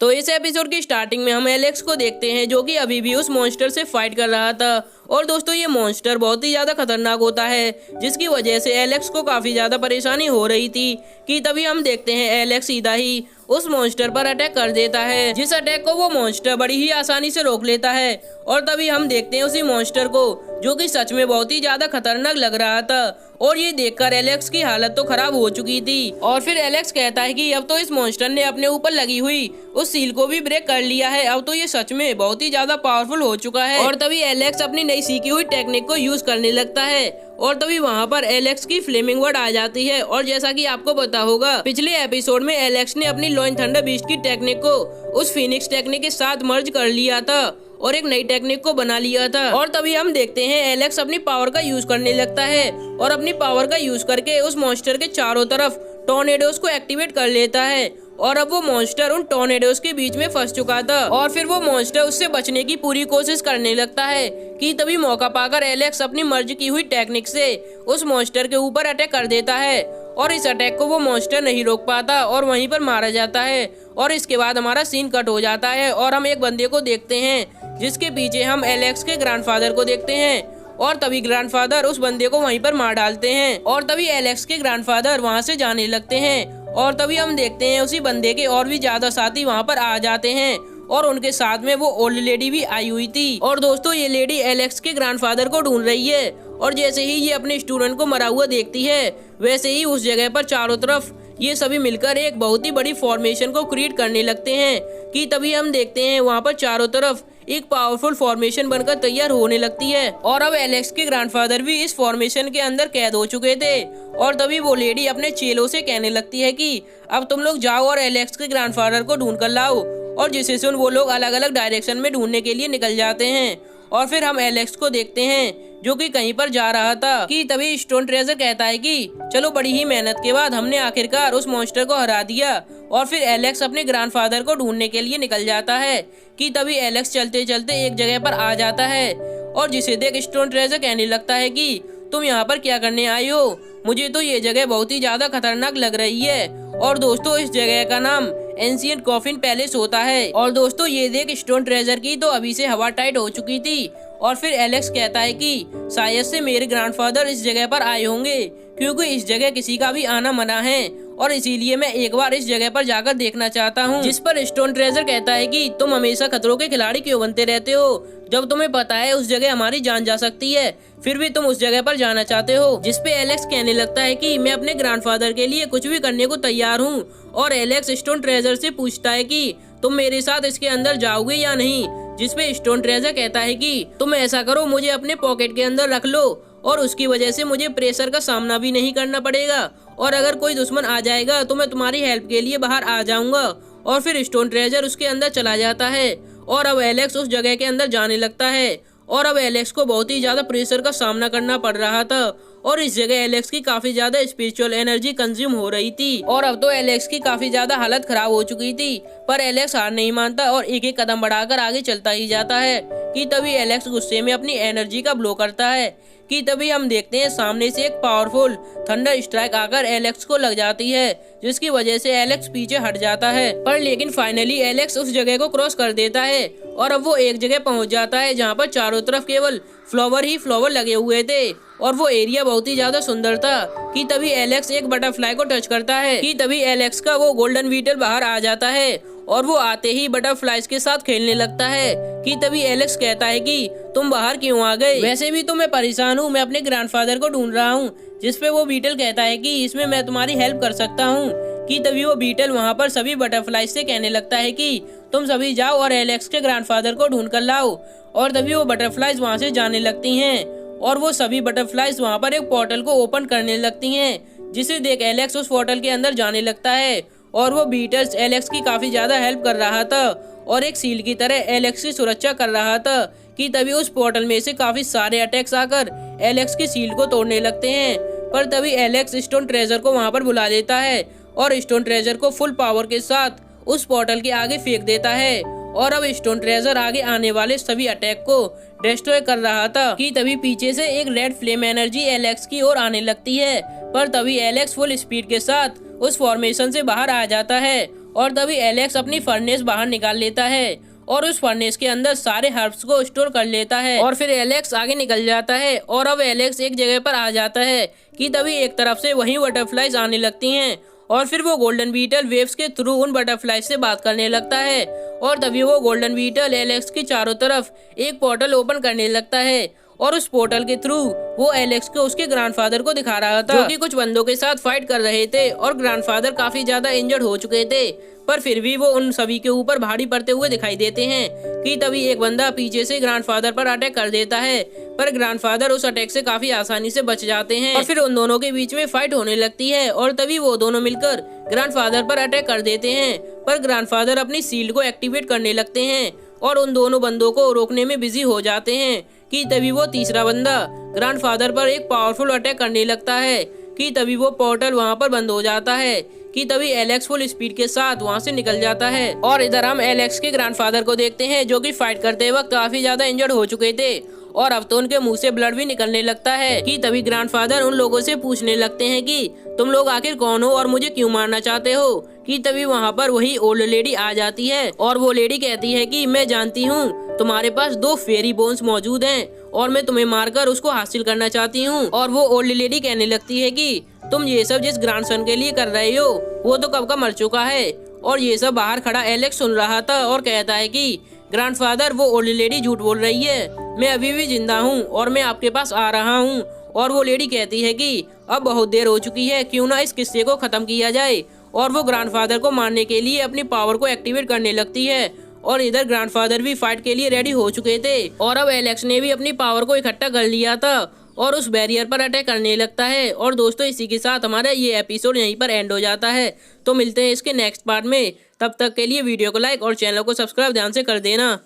तो इस एपिसोड की स्टार्टिंग में हम एलेक्स को देखते हैं जो कि अभी भी उस मॉन्स्टर से फाइट कर रहा था। और दोस्तों ये मॉन्स्टर बहुत ही ज्यादा खतरनाक होता है जिसकी वजह से एलेक्स को काफी ज्यादा परेशानी हो रही थी कि तभी हम देखते हैं एलेक्स सीधा ही उस मॉन्स्टर पर अटैक कर देता है, जिस अटैक को वो मॉन्स्टर बड़ी ही आसानी से रोक लेता है। और तभी हम देखते हैं उसी मॉन्स्टर को जो कि सच में बहुत ही ज्यादा खतरनाक लग रहा था। और ये देखकर एलेक्स की हालत तो खराब हो चुकी थी। और फिर एलेक्स कहता है कि अब तो इस मॉन्स्टर ने अपने ऊपर लगी हुई उस सील को भी ब्रेक कर लिया है, अब तो ये सच में बहुत ही ज्यादा पावरफुल हो चुका है। और तभी एलेक्स अपनी नई सीखी हुई टेक्निक को यूज करने लगता है। और तभी वहाँ पर एलेक्स की फ्लेमिंग वर्ड आ जाती है। और जैसा कि आपको पता होगा पिछले एपिसोड में एलेक्स ने अपनी लॉइन थंडर बीस्ट की टेक्निक को उस फिनिक्स टेक्निक के साथ मर्ज कर लिया था और एक नई टेक्निक को बना लिया था। और तभी हम देखते हैं एलेक्स अपनी पावर का यूज करने लगता है और अपनी पावर का यूज करके उस मॉन्स्टर के चारों तरफ टॉर्नेडोज को एक्टिवेट कर लेता है। और अब वो मॉन्स्टर उन टॉर्नेडोज के बीच में फंस चुका था और फिर वो मॉन्स्टर उससे बचने की पूरी कोशिश करने लगता है कि तभी मौका पाकर एलेक्स अपनी मर्ज की हुई टेक्निक से उस मॉन्स्टर के ऊपर अटैक कर देता है। और इस अटैक को वो मॉन्स्टर नहीं रोक पाता और वहीं पर मारा जाता है। और इसके बाद हमारा सीन कट हो जाता है और हम एक बंदे को देखते हैं जिसके पीछे हम एलेक्स के ग्रैंडफादर को देखते हैं। और तभी ग्रैंडफादर उस बंदे को वहीं पर मार डालते हैं और तभी एलेक्स के ग्रैंडफादर वहां से जाने लगते हैं। और तभी हम देखते हैं उसी बंदे के और भी ज्यादा साथी वहां पर आ जाते हैं और उनके साथ में वो ओल्ड लेडी भी आई हुई थी। और दोस्तों ये लेडी एलेक्स के ग्रैंडफादर को ढूंढ रही है और जैसे ही ये अपने स्टूडेंट को मरा हुआ देखती है वैसे ही उस जगह पर चारों तरफ ये सभी मिलकर एक बहुत ही बड़ी फॉर्मेशन को क्रिएट करने लगते हैं कि तभी हम देखते हैं वहाँ पर चारों तरफ एक पावरफुल फॉर्मेशन बनकर तैयार होने लगती है। और अब एलेक्स के ग्रैंडफादर भी इस फॉर्मेशन के अंदर कैद हो चुके थे। और तभी वो लेडी अपने चेलों से कहने लगती है कि अब तुम लोग जाओ और एलेक्स के ग्रैंडफादर को ढूंढ कर लाओ। और जिसे सुन वो लोग अलग अलग डायरेक्शन में ढूंढने के लिए निकल जाते हैं। और फिर हम एलेक्स को देखते हैं जो कि कहीं पर जा रहा था कि तभी स्टोन ट्रेजर कहता है कि चलो बड़ी ही मेहनत के बाद हमने आखिरकार उस मॉन्स्टर को हरा दिया। और फिर एलेक्स अपने ग्रैंडफादर को ढूंढने के लिए निकल जाता है कि तभी एलेक्स चलते चलते एक जगह पर आ जाता है और जिसे देख स्टोन ट्रेजर कहने लगता है कि तुम यहाँ पर क्या करने आई हो, मुझे तो ये जगह बहुत ही ज्यादा खतरनाक लग रही है। और दोस्तों इस जगह का नाम एंशिएंट कॉफिन पैलेस होता है। और दोस्तों ये देख स्टोन ट्रेजर की तो अभी से हवा टाइट हो चुकी थी। और फिर एलेक्स कहता है कि शायद से मेरे ग्रैंडफादर इस जगह पर आए होंगे क्योंकि इस जगह किसी का भी आना मना है और इसीलिए मैं एक बार इस जगह पर जाकर देखना चाहता हूँ। जिस पर स्टोन ट्रेजर कहता है कि तुम हमेशा खतरों के खिलाड़ी क्यों बनते रहते हो, जब तुम्हें पता है उस जगह हमारी जान जा सकती है फिर भी तुम उस जगह पर जाना चाहते हो। जिस पे एलेक्स कहने लगता है कि मैं अपने ग्रैंडफादर के लिए कुछ भी करने को तैयार हूँ। और एलेक्स स्टोन ट्रेजर से पूछता है कि तुम मेरे साथ इसके अंदर जाओगे या नहीं। जिस पे स्टोन ट्रेजर कहता है कि तुम ऐसा करो मुझे अपने पॉकेट के अंदर रख लो और उसकी वजह से मुझे प्रेशर का सामना भी नहीं करना पड़ेगा और अगर कोई दुश्मन आ जाएगा तो मैं तुम्हारी हेल्प के लिए बाहर आ जाऊंगा। और फिर स्टोन ट्रेजर उसके अंदर चला जाता है और अब एलेक्स उस जगह के अंदर जाने लगता है। और अब एलेक्स को बहुत ही ज्यादा प्रेशर का सामना करना पड़ रहा था और इस जगह एलेक्स की काफी ज्यादा स्पिरिचुअल एनर्जी कंज्यूम हो रही थी और अब तो एलेक्स की काफी ज्यादा हालत खराब हो चुकी थी। पर एलेक्स हार नहीं मानता और एक एक कदम बढ़ाकर आगे चलता ही जाता है कि तभी एलेक्स गुस्से में अपनी एनर्जी का ब्लो करता है कि तभी हम देखते हैं सामने से एक पावरफुल थंडर स्ट्राइक आकर एलेक्स को लग जाती है जिसकी वजह से एलेक्स पीछे हट जाता है। पर लेकिन फाइनली एलेक्स उस जगह को क्रॉस कर देता है और अब वो एक जगह पहुंच जाता है जहां पर चारों तरफ केवल फ्लावर ही फ्लावर लगे हुए थे और वो एरिया बहुत ही ज्यादा सुंदर था कि तभी एलेक्स एक बटरफ्लाई को टच करता है कि तभी एलेक्स का वो गोल्डन बीटल बाहर आ जाता है और वो आते ही बटरफ्लाइज के साथ खेलने लगता है कि तभी एलेक्स कहता है कि तुम बाहर क्यों आ गए, वैसे भी तो मैं परेशान हूँ, मैं अपने ग्रैंडफादर को ढूंढ रहा हूँ। जिस पे वो बीटल कहता है कि इसमें मैं तुम्हारी हेल्प कर सकता हूँ कि तभी वो बीटल वहाँ पर सभी बटरफ्लाइज से कहने लगता है कि तुम सभी जाओ और एलेक्स के ग्रैंडफादर को ढूंढ कर लाओ। और तभी वो बटरफ्लाइज वहाँ से जाने लगती हैं और वो सभी बटरफ्लाइज वहाँ पर एक पोर्टल को ओपन करने लगती हैं जिसे देख एलेक्स उस पोर्टल के अंदर जाने लगता है और वो बीटल्स एलेक्स की काफी ज्यादा हेल्प कर रहा था और एक सील की तरह एलेक्स की सुरक्षा कर रहा था कि तभी उस पोर्टल में से काफी सारे अटैक्स आकर एलेक्स की सील को तोड़ने लगते हैं। पर तभी एलेक्स स्टोन ट्रेजर को वहाँ पर बुला देता है और स्टोन ट्रेजर को फुल पावर के साथ उस पोर्टल के आगे फेंक देता है और अब स्टोन ट्रेजर आगे आने वाले सभी अटैक को डिस्ट्रॉय कर रहा था कि तभी पीछे से एक रेड फ्लेम एनर्जी एलेक्स की ओर आने लगती है। पर तभी एलेक्स फुल स्पीड के साथ उस फॉर्मेशन से बाहर आ जाता है और तभी एलेक्स अपनी फर्नेस बाहर निकाल लेता है और उस फर्नेस के अंदर सारे हर्ब्स को स्टोर कर लेता है और फिर एलेक्स आगे निकल जाता है। और अब एलेक्स एक जगह पर आ जाता है कि तभी एक तरफ से वहीं बटरफ्लाइज आने लगती हैं और फिर वो गोल्डन बीटल वेव्स के थ्रू उन बटरफ्लाइज से बात करने लगता है और तभी वो गोल्डन बीटल एलेक्स के चारों तरफ एक पोर्टल ओपन करने लगता है और उस पोर्टल के थ्रू वो एलेक्स को उसके ग्रैंडफादर को दिखा रहा था, जो कि कुछ बंदों के साथ फाइट कर रहे थे और ग्रैंडफादर काफी ज्यादा इंजर्ड हो चुके थे, पर फिर भी वो उन सभी के ऊपर भारी पड़ते हुए दिखाई देते हैं कि तभी एक बंदा पीछे से ग्रैंडफादर पर अटैक कर देता है, पर ग्रैंडफादर उस अटैक से काफी आसानी से बच जाते हैं और फिर उन दोनों के बीच में फाइट होने लगती है और तभी वो दोनों मिलकर ग्रैंडफादर पर अटैक कर देते हैं, पर ग्रैंडफादर अपनी शील्ड को एक्टिवेट करने लगते हैं और उन दोनों बंदों को रोकने में बिजी हो जाते हैं कि तभी वो तीसरा बंदा ग्रैंडफादर पर एक पावरफुल अटैक करने लगता है कि तभी वो पोर्टल वहां पर बंद हो जाता है कि तभी एलेक्स फुल स्पीड के साथ वहां से निकल जाता है। और इधर हम एलेक्स के ग्रैंडफादर को देखते हैं जो कि फाइट करते वक्त काफी ज्यादा इंजर्ड हो चुके थे और अब तो उनके मुंह से ब्लड भी निकलने लगता है कि तभी ग्रैंडफादर उन लोगों से पूछने लगते हैं कि तुम लोग आखिर कौन हो और मुझे क्यों मारना चाहते हो। कि तभी वहाँ पर वही ओल्ड लेडी आ जाती है और वो लेडी कहती है कि मैं जानती हूँ तुम्हारे पास 2 फेरी बोन्स मौजूद हैं और मैं तुम्हें मारकर उसको हासिल करना चाहती हूँ। और वो ओल्ड लेडी कहने लगती है कि तुम ये सब जिस ग्रैंडसन के लिए कर रहे हो वो तो कब का मर चुका है। और ये सब बाहर खड़ा एलेक्स सुन रहा था और कहता है कि ग्रैंडफादर वो ओल्ड लेडी झूठ बोल रही है, मैं अभी भी जिंदा हूँ और मैं आपके पास आ रहा हूँ। और वो लेडी कहती है कि अब बहुत देर हो चुकी है, क्यों ना इस किस्से को खत्म किया जाए। और वो ग्रैंडफादर को मारने के लिए अपनी पावर को एक्टिवेट करने लगती है और इधर ग्रैंडफादर भी फाइट के लिए रेडी हो चुके थे और अब एलेक्स ने भी अपनी पावर को इकट्ठा कर लिया था और उस बैरियर पर अटैक करने लगता है। और दोस्तों इसी के साथ हमारा ये एपिसोड यहीं पर एंड हो जाता है, तो मिलते हैं इसके नेक्स्ट पार्ट में। तब तक के लिए वीडियो को लाइक और चैनल को सब्सक्राइब ध्यान से कर देना।